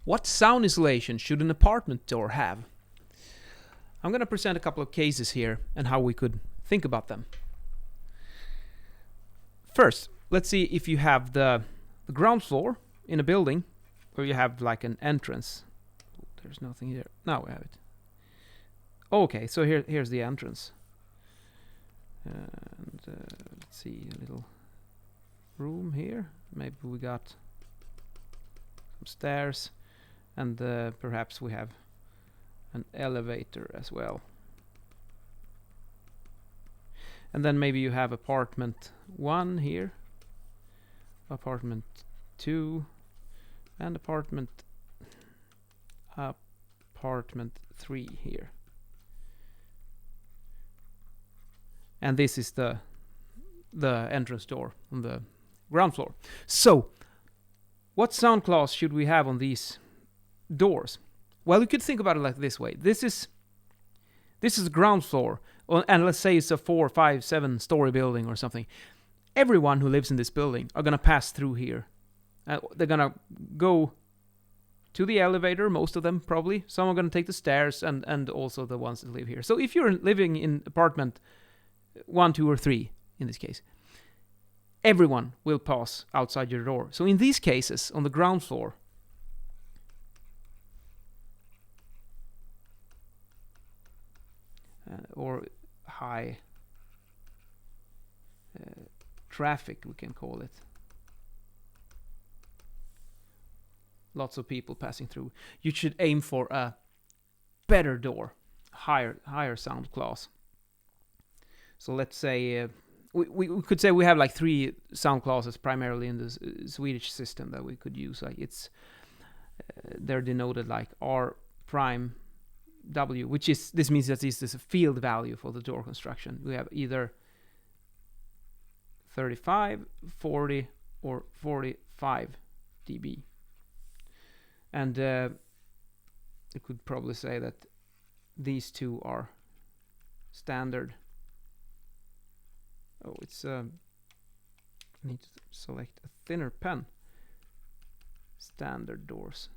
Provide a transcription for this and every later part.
What sound insulation should an apartment door have? I'm going to present a couple of cases here and how we could think about them. First, let's see if you have the ground floor in a building where you have like an entrance. There's nothing here. Now we have it. Okay, so here's the entrance. And let's see, a little room here. Maybe we got some stairs, and perhaps we have an elevator as well. And then maybe you have apartment 1 here, apartment 2, and apartment 3 here. And this is the entrance door on the ground floor. So, what sound class should we have on these doors? Well, you could think about it like this way. This is the ground floor, and let's say it's a 4, 5, 7 story building or something. Everyone who lives in this building are gonna pass through here. They're gonna go to the elevator, most of them probably. Some are gonna take the stairs, and also the ones that live here. So if you're living in apartment 1, 2, or 3, in this case, everyone will pass outside your door. So in these cases, on the ground floor, or high traffic, we can call it. Lots of people passing through. You should aim for a better door, higher sound class. So let's say we could say we have like 3 sound classes primarily in the Swedish system that we could use. Like it's they're denoted like R prime W, which is, this means that this is a field value for the door construction. We have either 35, 40, or 45 dB. And you could probably say that these 2 are standard. Oh, it's I need to select a thinner pen. Standard doors.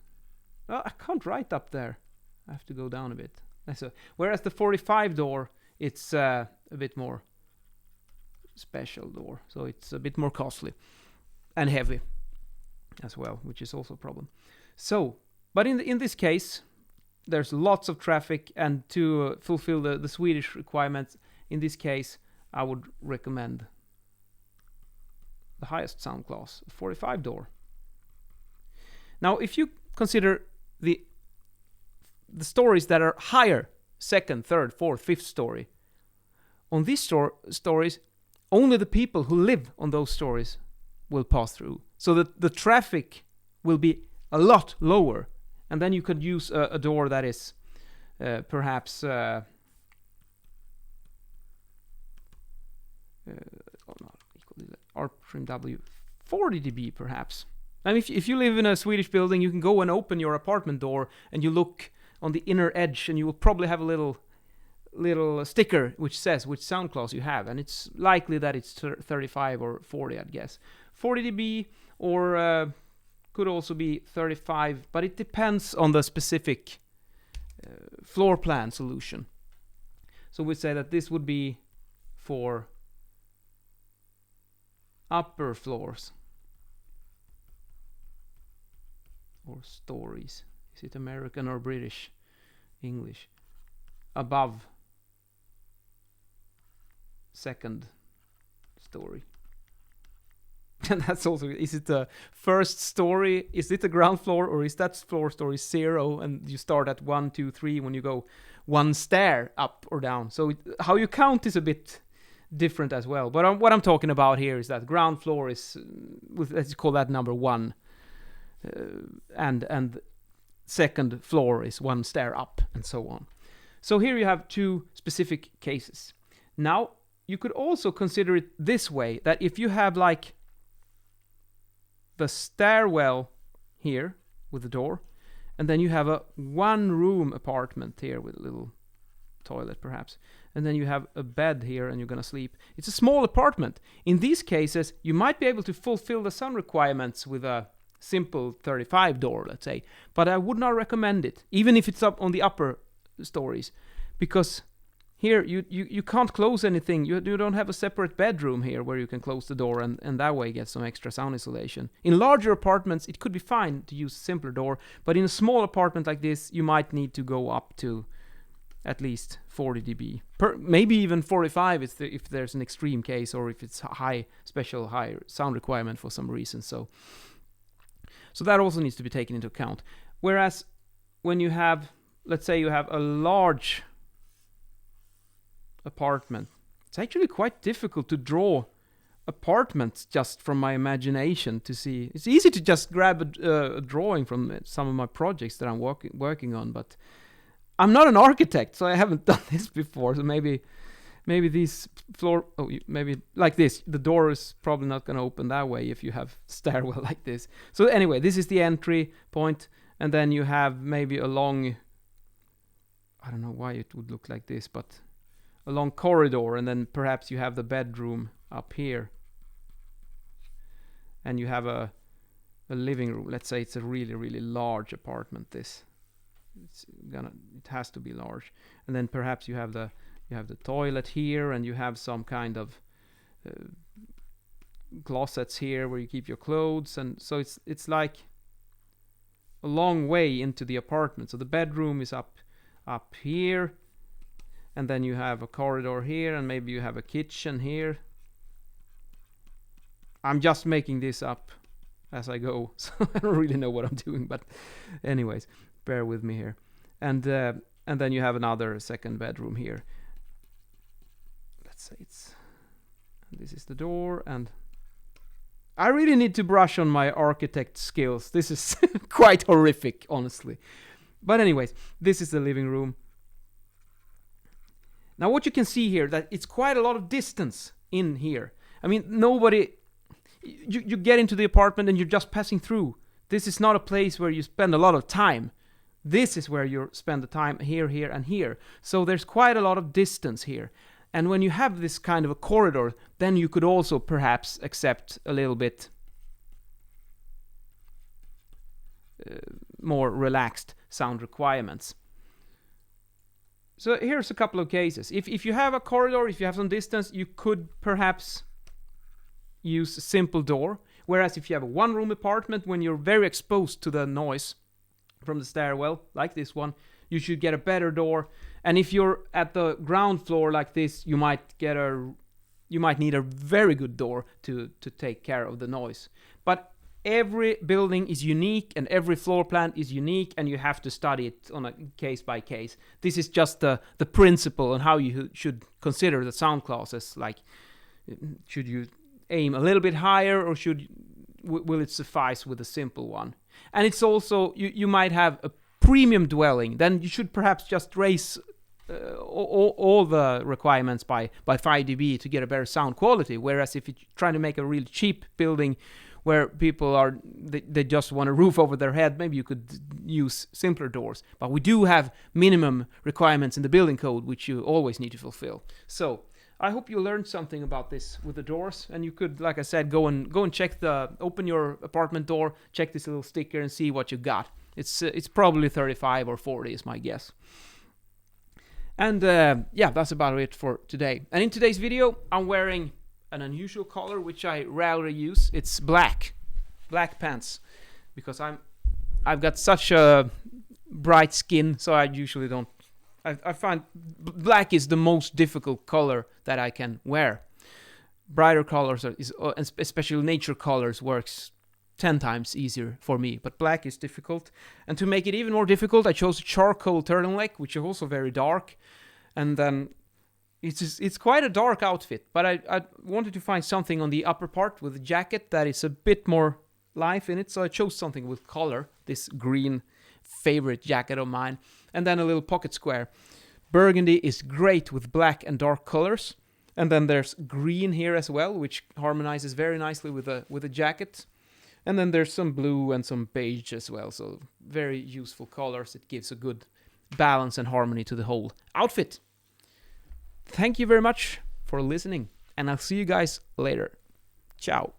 Oh, I can't write up there. I have to go down a bit. Whereas the 45 door, it's a bit more special door, so it's a bit more costly and heavy as well, which is also a problem. So, but in this case, there's lots of traffic, and to fulfill the Swedish requirements, in this case, I would recommend the highest sound class, 45 door. Now, if you consider the stories that are higher, 2nd, 3rd, 4th, 5th story, on these stories, only the people who live on those stories will pass through. So that the traffic will be a lot lower, and then you could use a door that is perhaps R trim W 40 dB perhaps. And if you live in a Swedish building, you can go and open your apartment door and you look on the inner edge, and you will probably have a little sticker which says which sound class you have, and it's likely that it's 35 or 40, I'd guess. 40 dB, or could also be 35, but it depends on the specific floor plan solution. So we'd say that this would be for upper floors or stories. Is it American or British English? Above 2nd story. And that's also, is it the 1st story? Is it the ground floor, or is that floor story 0 and you start at 1, 2, 3 when you go 1 stair up or down? So how you count is a bit different as well. But what I'm talking about here is that ground floor is, let's call that number 1, and 2nd floor is 1 stair up, and so on. So here you have 2 specific cases. Now, you could also consider it this way, that if you have like the stairwell here with the door, and then you have a 1-room apartment here with a little toilet perhaps, and then you have a bed here and you're gonna sleep. It's a small apartment. In these cases, you might be able to fulfill the sun requirements with a simple 35 door, let's say. But I would not recommend it, even if it's up on the upper stories, because here you can't close anything. You don't have a separate bedroom here where you can close the door and that way get some extra sound insulation. In larger apartments, it could be fine to use a simpler door, but in a small apartment like this, you might need to go up to at least 40 dB, maybe even 45 if there's an extreme case, or if it's special high sound requirement for some reason. So that also needs to be taken into account. Whereas when you have, let's say you have a large apartment, it's actually quite difficult to draw apartments just from my imagination to see. It's easy to just grab a drawing from some of my projects that I'm working on, but I'm not an architect, so I haven't done this before. So maybe these maybe like this, the door is probably not going to open that way if you have stairwell like this. So anyway, this is the entry point, and then you have maybe a long, I don't know why it would look like this, but a long corridor, and then perhaps you have the bedroom up here, and you have a living room. Let's say it's a really, really large apartment. It has to be large, and then perhaps you have the toilet here, and you have some kind of closets here where you keep your clothes, and so it's like a long way into the apartment. So the bedroom is up here, and then you have a corridor here, and maybe you have a kitchen here. I'm just making this up as I go, so I don't really know what I'm doing, but anyways, bear with me here. And then you have another second bedroom here. Let's say this is the door, and I really need to brush on my architect skills. This is quite horrific, honestly. But anyways, this is the living room. Now what you can see here, that it's quite a lot of distance in here. I mean, you get into the apartment and you're just passing through. This is not a place where you spend a lot of time. This is where you spend the time, here, and here. So there's quite a lot of distance here. And when you have this kind of a corridor, then you could also perhaps accept a little bit more relaxed sound requirements. So here's a couple of cases. If you have a corridor, if you have some distance, you could perhaps use a simple door. Whereas if you have a one-room apartment, when you're very exposed to the noise from the stairwell, like this one, you should get a better door. And if you're at the ground floor like this, you might need a very good door to take care of the noise. But every building is unique, and every floor plan is unique, and you have to study it on a case by case. This is just the principle on how you should consider the sound classes. Like, should you aim a little bit higher, or will it suffice with a simple one? And it's also, you might have a premium dwelling, then you should perhaps just raise all the requirements by 5 dB to get a better sound quality. Whereas if you're trying to make a really cheap building where people they just want a roof over their head, maybe you could use simpler doors. But we do have minimum requirements in the building code, which you always need to fulfill. So I hope you learned something about this with the doors, and you could, like I said, go and check open your apartment door, check this little sticker, and see what you got. It's probably 35 or 40 is my guess. And yeah, that's about it for today. And in today's video, I'm wearing an unusual color which I rarely use. It's black pants, because I've got such a bright skin, so I usually don't. I find black is the most difficult color that I can wear. Brighter colors, especially nature colors, works 10 times easier for me, but black is difficult. And to make it even more difficult, I chose a charcoal turtleneck, which is also very dark. And then it's quite a dark outfit, but I wanted to find something on the upper part with a jacket that is a bit more life in it, so I chose something with color, this green favorite jacket of mine, and then a little pocket square. Burgundy is great with black and dark colors, and then there's green here as well, which harmonizes very nicely with a jacket. And then there's some blue and some beige as well, so very useful colors. It gives a good balance and harmony to the whole outfit. Thank you very much for listening, and I'll see you guys later. Ciao.